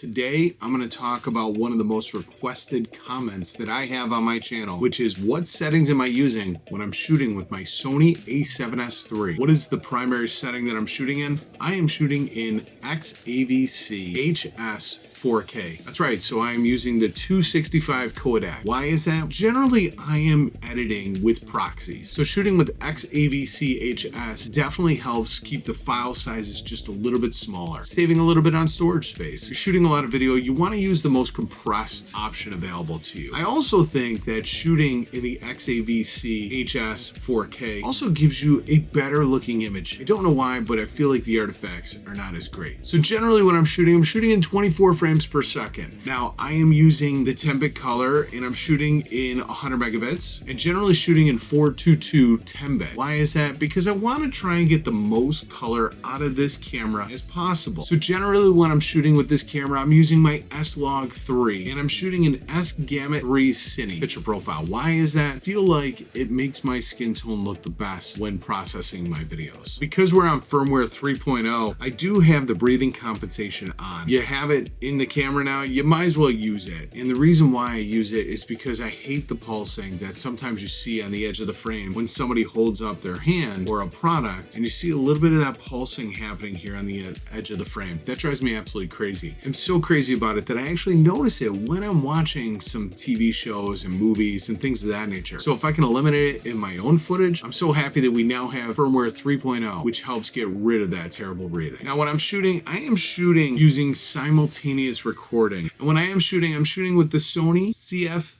Today, I'm going to talk about one of the most requested comments that I have on my channel, which is what settings am I using when I'm shooting with my Sony A7S III? What is the primary setting that I'm shooting in? I am shooting in XAVC HS 4K. That's right, so I am using the 265 codec. Why is that? Generally, I am editing with proxies. So shooting with XAVC HS definitely helps keep the file sizes just a little bit smaller, saving a little bit on storage space. If you're shooting a lot of video, you want to use the most compressed option available to you. I also think that shooting in the XAVC HS 4K also gives you a better looking image. I don't know why, but I feel like the artifacts are not as great. So generally when I'm shooting in 24 frames per second. Now I am using the 10-bit color and I'm shooting in 100 megabits and generally shooting in 422 10-bit. Why is that? Because I want to try and get the most color out of this camera as possible. So generally when I'm shooting with this camera, I'm using my S-Log3 and I'm shooting an S-Gamut 3 Cine picture profile. Why is that? I feel like it makes my skin tone look the best when processing my videos. Because we're on firmware 3.0, I do have the breathing compensation on. You have it in the camera now, you might as well use it. And the reason why I use it is because I hate the pulsing that sometimes you see on the edge of the frame when somebody holds up their hand or a product and you see a little bit of that pulsing happening here on the edge of the frame. That drives me absolutely crazy. I'm so crazy about it that I actually notice it when I'm watching some TV shows and movies and things of that nature. So if I can eliminate it in my own footage, I'm so happy that we now have firmware 3.0, which helps get rid of that terrible breathing. Now when I'm shooting, I am shooting using simultaneous recording. And when I am shooting, I'm shooting with the Sony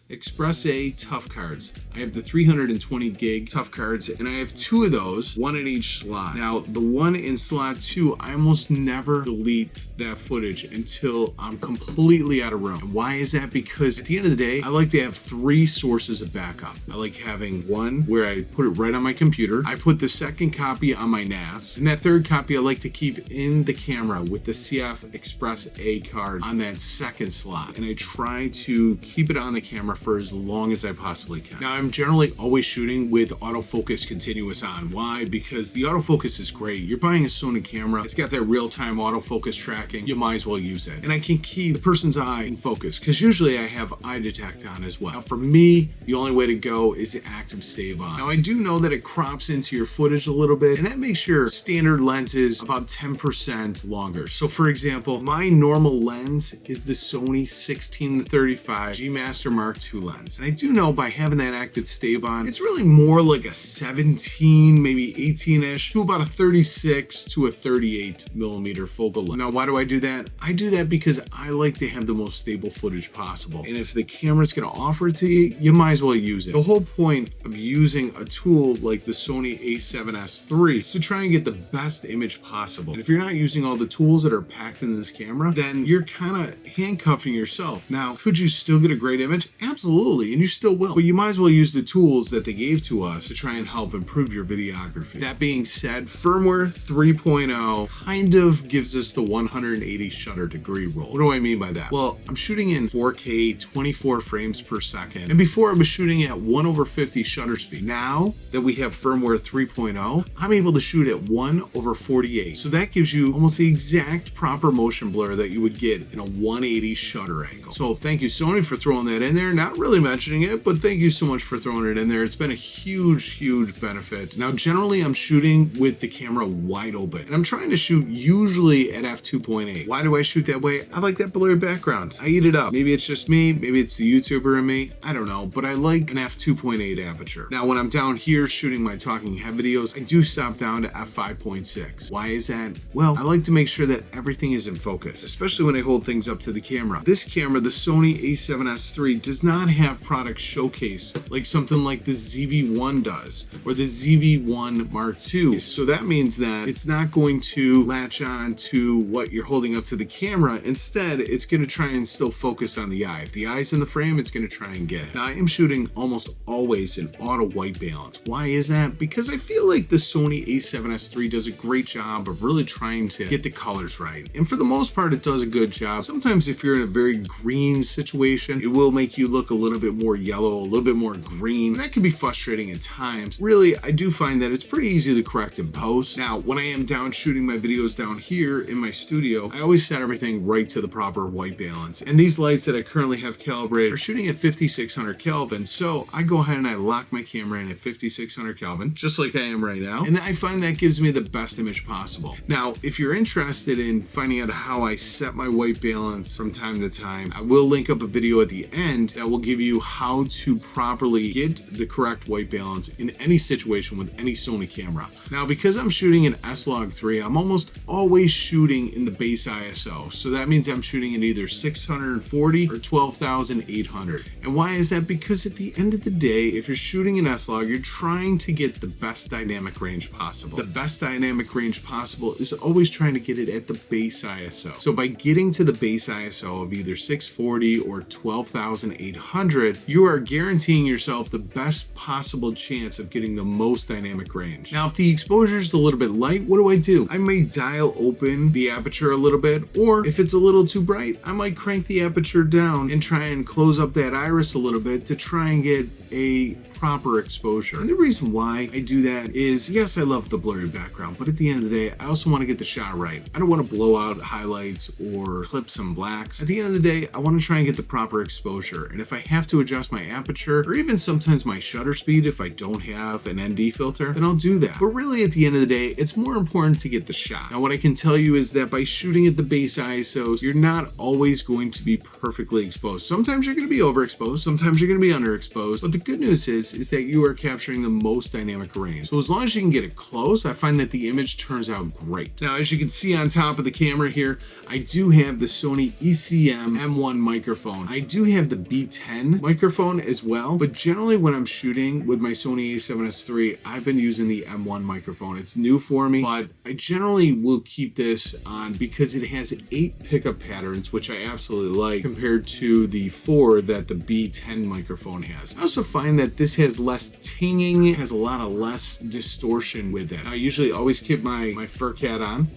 Express A tough cards. I have the 320 gig tough cards and I have two of those, one in each slot. Now the one in slot 2, I almost never delete that footage until I'm completely out of room. And why is that? Because at the end of the day, I like to have 3 sources of backup. I like having one where I put it right on my computer. I put the second copy on my NAS, and that third copy I like to keep in the camera with the CF Express A card on that second slot. And I try to keep it on the camera for as long as I possibly can. Now I'm generally always shooting with autofocus continuous on. Why? Because the autofocus is great. You're buying a Sony camera, it's got that real-time autofocus tracking, you might as well use it. And I can keep the person's eye in focus because usually I have eye detect on as well. Now for me, the only way to go is the active stave on. Now I do know that it crops into your footage a little bit and that makes your standard lenses about 10% longer. So for example, my normal lens is the Sony 16-35 G Master Mark II lens. And I do know by having that active stave on, it's really more like a 17, maybe 18-ish to about a 36 to a 38 millimeter focal length. Now, why do I do that? I do that because I like to have the most stable footage possible. And if the camera's gonna offer it to you, you might as well use it. The whole point of using a tool like the Sony A7S III is to try and get the best image possible. And if you're not using all the tools that are packed into this camera, then you're kind of handcuffing yourself. Now, could you still get a great image? Absolutely, and you still will. But you might as well use the tools that they gave to us to try and help improve your videography. That being said, firmware 3.0 kind of gives us the 180 shutter degree rule. What do I mean by that? Well, I'm shooting in 4K 24 frames per second. And before I was shooting at 1/50 shutter speed. Now that we have firmware 3.0, I'm able to shoot at 1/48. So that gives you almost the exact proper motion blur that you would get in a 180 shutter angle. So thank you Sony for throwing that in there. Not really mentioning it, but thank you so much for throwing it in there. It's been a huge benefit. Now generally I'm shooting with the camera wide open and I'm trying to shoot usually at f2.8. Why do I shoot that way? I like that blurry background. I eat it up. Maybe it's just me, maybe it's the YouTuber in me, I don't know, but I like an f2.8 aperture. Now when I'm down here shooting my talking head videos, I do stop down to f5.6. Why is that? Well, I like to make sure that everything is in focus, especially when I hold things up to the camera. This camera, the Sony A7S III, does not have product showcase like something like the ZV-1 does or the ZV-1 Mark II. So that means that it's not going to latch on to what you're holding up to the camera. Instead, it's going to try and still focus on the eye. If the eye's in the frame, it's going to try and get it. Now I am shooting almost always in auto white balance. Why is that? Because I feel like the Sony A7S III does a great job of really trying to get the colors right. And for the most part, it does a good good job. Sometimes if you're in a very green situation, it will make you look a little bit more yellow, a little bit more green. That can be frustrating at times. Really, I do find that it's pretty easy to correct in post. Now, when I am down shooting my videos down here in my studio, I always set everything right to the proper white balance. And these lights that I currently have calibrated are shooting at 5600 Kelvin. So I go ahead and I lock my camera in at 5600 Kelvin, just like I am right now. And I find that gives me the best image possible. Now, if you're interested in finding out how I set my white balance from time to time, I will link up a video at the end that will give you how to properly get the correct white balance in any situation with any Sony camera. Now, because I'm shooting an S-Log3, I'm almost always shooting in the base ISO. So that means I'm shooting at either 640 or 12,800. And why is that? Because at the end of the day, if you're shooting an S-Log, you're trying to get the best dynamic range possible. The best dynamic range possible is always trying to get it at the base ISO. So by getting to the base ISO of either 640 or 12,800, you are guaranteeing yourself the best possible chance of getting the most dynamic range. Now, if the exposure is a little bit light, what do? I may dial open the aperture a little bit, or if it's a little too bright, I might crank the aperture down and try and close up that iris a little bit to try and get a proper exposure. And the reason why I do that is, yes, I love the blurry background, but at the end of the day, I also want to get the shot right. I don't want to blow out highlights or clip some blacks. At the end of the day, I want to try and get the proper exposure. And if I have to adjust my aperture, or even sometimes my shutter speed if I don't have an ND filter, then I'll do that. But really, at the end of the day, it's more important to get the shot. Now, what I can tell you is that by shooting at the base ISOs, you're not always going to be perfectly exposed. Sometimes you're going to be overexposed, sometimes you're going to be underexposed, but the good news is that you are capturing the most dynamic range. So as long as you can get it close, I find that the image turns out great. Now, as you can see on top of the camera here, I do have the Sony ECM M1 microphone. I do have the B10 microphone as well, but generally when I'm shooting with my Sony A7S III, I've been using the M1 microphone. It's new for me, but I generally will keep this on because it has 8 pickup patterns, which I absolutely like compared to the 4 that the B10 microphone has. I also find that this has less tinging, has a lot of less distortion with it. I usually always keep my fur cat on.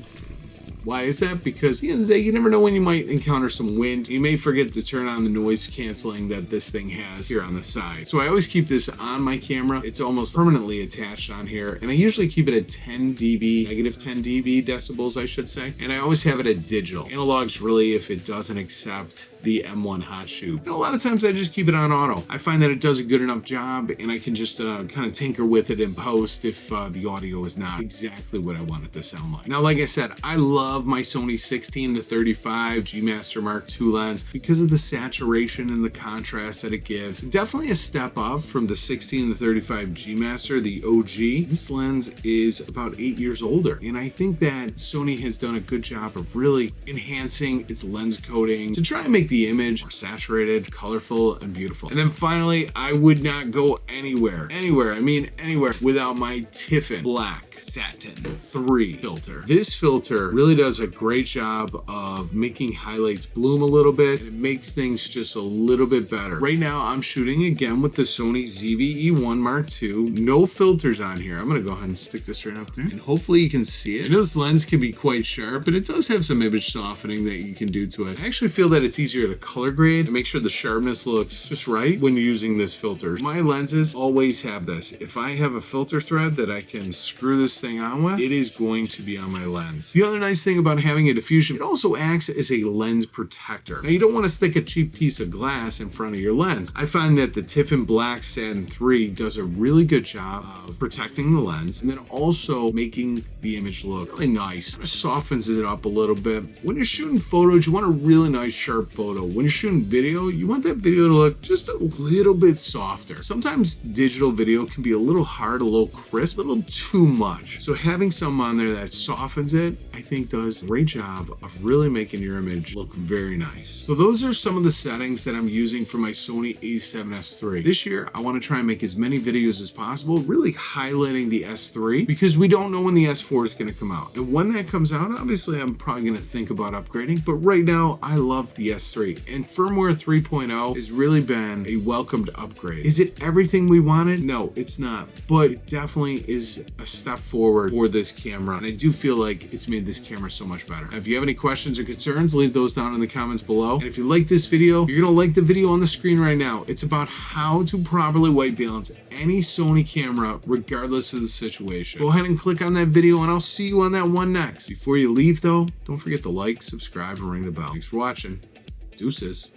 Why is that? Because at the end of the day, you never know when you might encounter some wind. You may forget to turn on the noise canceling that this thing has here on the side. So I always keep this on my camera. It's almost permanently attached on here. And I usually keep it at 10 dB, negative 10 dB decibels, I should say. And I always have it at digital. Analog's really if it doesn't accept the M1 hot shoe. And a lot of times I just keep it on auto. I find that it does a good enough job and I can just kind of tinker with it in post if the audio is not exactly what I want it to sound like. Now, like I said, I love my Sony 16-35 G Master Mark II lens because of the saturation and the contrast that it gives. Definitely a step up from the 16-35 G Master, the OG. This lens is about 8 years older, and I think that Sony has done a good job of really enhancing its lens coating to try and make the image more saturated, colorful, and beautiful. And then finally, I would not go anywhere, without my Tiffin Black Satin 3 filter. This filter really does a great job of making highlights bloom a little bit. It makes things just a little bit better. Right now, I'm shooting again with the Sony ZV-E1 Mark II. No filters on here. I'm gonna go ahead and stick this right up there, and hopefully you can see it. I know this lens can be quite sharp, but it does have some image softening that you can do to it. I actually feel that it's easier to color grade and make sure the sharpness looks just right when using this filter. My lenses always have this. If I have a filter thread that I can screw this thing on with, it is going to be on my lens. The other nice thing about having a diffusion, it also acts as a lens protector. Now, you don't want to stick a cheap piece of glass in front of your lens. I find that the Tiffin Black Satin 3 does a really good job of protecting the lens and then also making the image look really nice. It softens it up a little bit. When you're shooting photos, you want a really nice sharp photo. When you're shooting video, you want that video to look just a little bit softer. Sometimes digital video can be a little hard, a little crisp, a little too much. So having something on there that softens it, I think does a great job of really making your image look very nice. So those are some of the settings that I'm using for my Sony A7S III. This year, I want to try and make as many videos as possible, really highlighting the S3 because we don't know when the S4 is going to come out. And when that comes out, obviously I'm probably going to think about upgrading, but right now I love the S3, and firmware 3.0 has really been a welcomed upgrade. Is it everything we wanted? No, it's not, but it definitely is a step forward for this camera, and I do feel like it's made this camera camera so much better. If you have any questions or concerns, leave those down in the comments below. And if you like this video, you're gonna like the video on the screen right now. It's about how to properly white balance any Sony camera regardless of the situation. Go ahead and click on that video and I'll see you on that one next. Before you leave though, don't forget to like, subscribe, and ring the bell. Thanks for watching. Deuces.